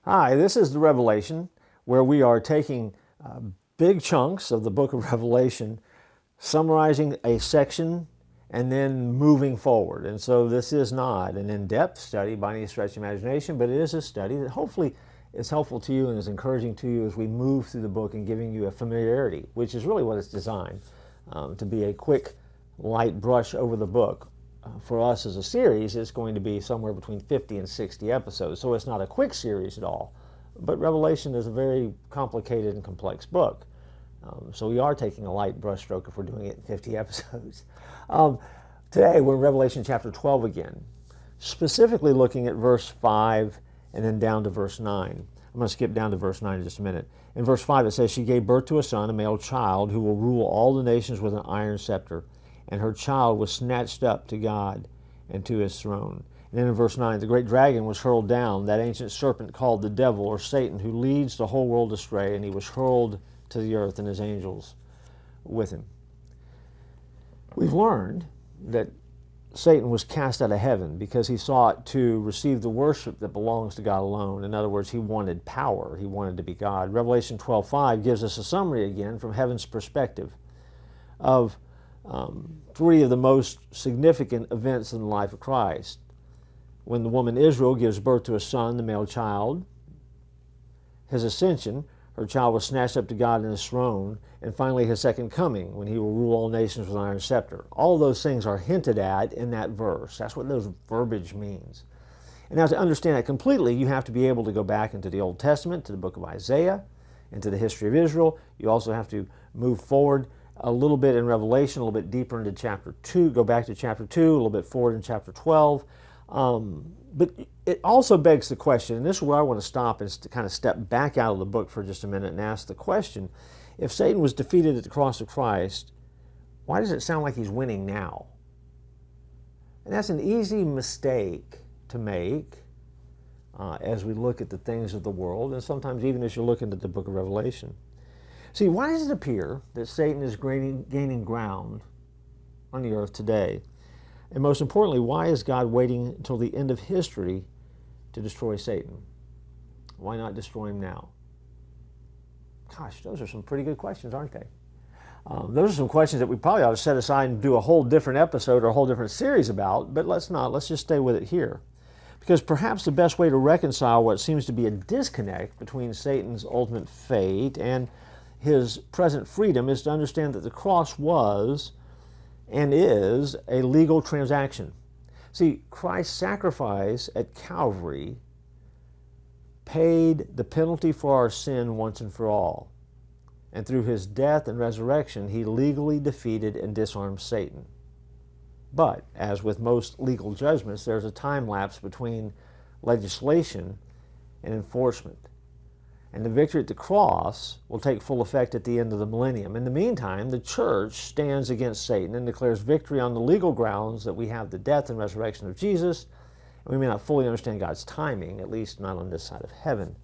Hi, this is the Revelation, where we are taking big chunks of the book of Revelation, summarizing a section, and then moving forward. And so this is not an in-depth study by any stretch of imagination, but it is a study that hopefully is helpful to you and is encouraging to you as we move through the book and giving you a familiarity, which is really what it's designed to be a quick, light brush over the book. For us as a series, it's going to be somewhere between 50 and 60 episodes, so it's not a quick series at all. But Revelation is a very complicated and complex book. So we are taking a light brushstroke if we're doing it in 50 episodes. Today we're in Revelation chapter 12 again, specifically looking at verse 5 and then down to verse 9. I'm going to skip down to verse 9 in just a minute. In verse 5 it says, "She gave birth to a son, a male child, who will rule all the nations with an iron scepter. And her child was snatched up to God and to his throne." And then in verse 9, "The great dragon was hurled down, that ancient serpent called the devil, or Satan, who leads the whole world astray, and he was hurled to the earth, and his angels with him." We've learned that Satan was cast out of heaven because he sought to receive the worship that belongs to God alone. In other words, he wanted power. He wanted to be God. Revelation 12:5 gives us a summary again from heaven's perspective of three of the most significant events in the life of Christ. When the woman Israel gives birth to a son, the male child, his ascension, her child was snatched up to God in his throne, and finally his second coming, when he will rule all nations with an iron scepter. All of those things are hinted at in that verse. That's what those verbiage means. And now to understand that completely, you have to be able to go back into the Old Testament, to the book of Isaiah, into the history of Israel. You also have to move forward a little bit in Revelation, a little bit deeper into chapter 2, go back to chapter 2, a little bit forward in chapter 12. But it also begs the question, and this is where I want to stop, is to kind of step back out of the book for just a minute and ask the question, if Satan was defeated at the cross of Christ, why does it sound like he's winning now? And that's an easy mistake to make as we look at the things of the world, and sometimes even as you look into the book of Revelation. See, why does it appear that Satan is gaining ground on the earth today? And most importantly, why is God waiting until the end of history to destroy Satan? Why not destroy him now? Gosh, those are some pretty good questions, aren't they? Those are some questions that we probably ought to set aside and do a whole different episode or a whole different series about, but let's not. Let's just stay with it here. Because perhaps the best way to reconcile what seems to be a disconnect between Satan's ultimate fate and his present freedom is to understand that the cross was and is a legal transaction. See, Christ's sacrifice at Calvary paid the penalty for our sin once and for all. And through his death and resurrection, he legally defeated and disarmed Satan. But, as with most legal judgments, there's a time lapse between legislation and enforcement. And the victory at the cross will take full effect at the end of the millennium. In the meantime, the church stands against Satan and declares victory on the legal grounds that we have the death and resurrection of Jesus. And we may not fully understand God's timing, at least not on this side of heaven.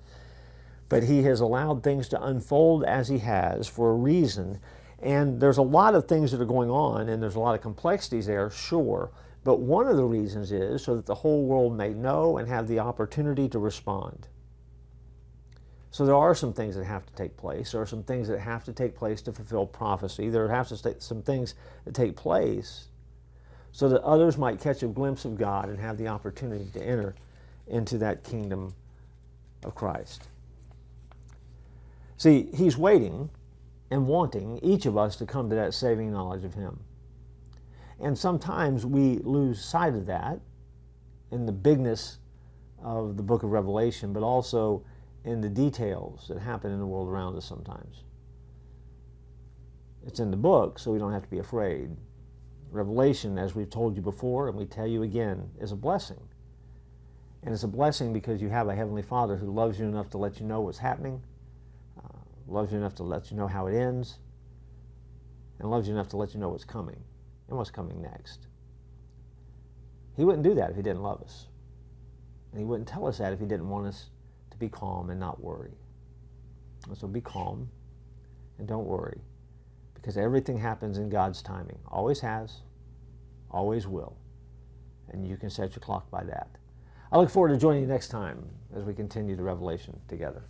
But he has allowed things to unfold as he has for a reason. And there's a lot of things that are going on, and there's a lot of complexities there, sure. But one of the reasons is so that the whole world may know and have the opportunity to respond. So there are some things that have to take place. There are some things that have to take place to fulfill prophecy. There have to be some things that take place so that others might catch a glimpse of God and have the opportunity to enter into that kingdom of Christ. See, he's waiting and wanting each of us to come to that saving knowledge of him. And sometimes we lose sight of that in the bigness of the book of Revelation, but also in the details that happen in the world around us sometimes. It's in the book, so we don't have to be afraid. Revelation, as we've told you before, and we tell you again, is a blessing. And it's a blessing because you have a Heavenly Father who loves you enough to let you know what's happening, loves you enough to let you know how it ends, and loves you enough to let you know what's coming and what's coming next. He wouldn't do that if he didn't love us. And he wouldn't tell us that if he didn't want us to be calm and not worry. So be calm and don't worry, because everything happens in God's timing. Always has, always will. And you can set your clock by that. I look forward to joining you next time as we continue the Revelation together.